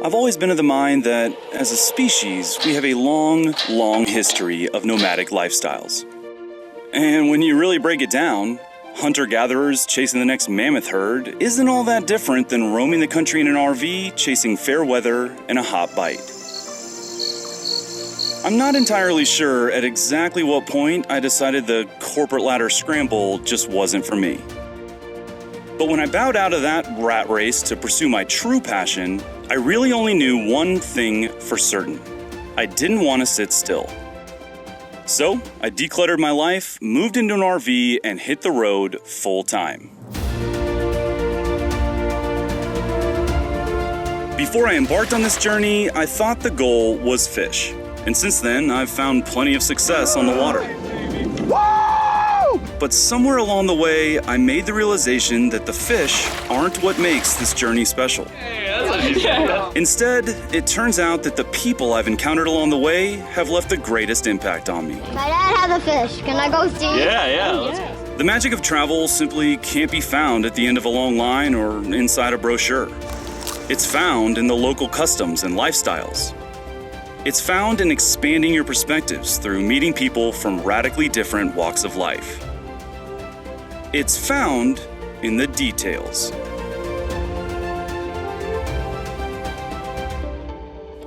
I've always been of the mind that, as a species, we have a long, long history of nomadic lifestyles. And when you really break it down, hunter-gatherers chasing the next mammoth herd isn't all that different than roaming the country in an RV, chasing fair weather and a hot bite. I'm not entirely sure at exactly what point I decided the corporate ladder scramble just wasn't for me. But when I bowed out of that rat race to pursue my true passion, I really only knew one thing for certain. I didn't want to sit still. So, I decluttered my life, moved into an RV, and hit the road full time. Before I embarked on this journey, I thought the goal was fish. And since then, I've found plenty of success on the water. But somewhere along the way, I made the realization that the fish aren't what makes this journey special. Instead, it turns out that the people I've encountered along the way have left the greatest impact on me. My dad has a fish. Can I go see? Yeah. Let's go. The magic of travel simply can't be found at the end of a long line or inside a brochure. It's found in the local customs and lifestyles. It's found in expanding your perspectives through meeting people from radically different walks of life. It's found in the details.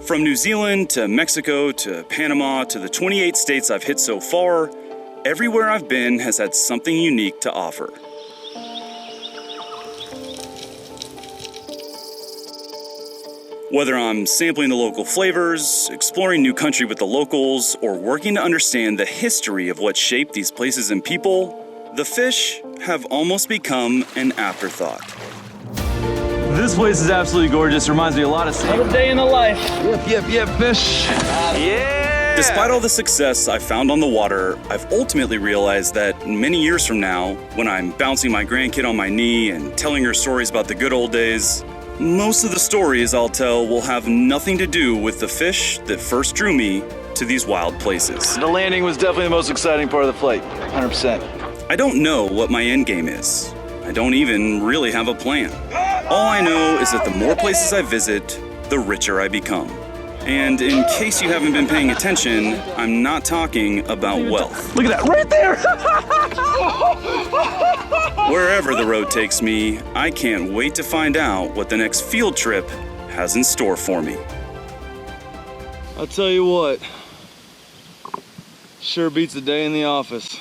From New Zealand to Mexico to Panama to the 28 states I've hit so far, everywhere I've been has had something unique to offer. Whether I'm sampling the local flavors, exploring new country with the locals, or working to understand the history of what shaped these places and people, the fish have almost become an afterthought. This place is absolutely gorgeous. Reminds me a lot of Another day in the life. Yep, fish. Yeah! Despite all the success I've found on the water, I've ultimately realized that many years from now, when I'm bouncing my grandkid on my knee and telling her stories about the good old days, most of the stories I'll tell will have nothing to do with the fish that first drew me to these wild places. The landing was definitely the most exciting part of the flight, 100%. I don't know what my end game is. I don't even really have a plan. All I know is that the more places I visit, the richer I become. And in case you haven't been paying attention, I'm not talking about wealth. Look at that, right there! Wherever the road takes me, I can't wait to find out what the next field trip has in store for me. I'll tell you what, sure beats a day in the office.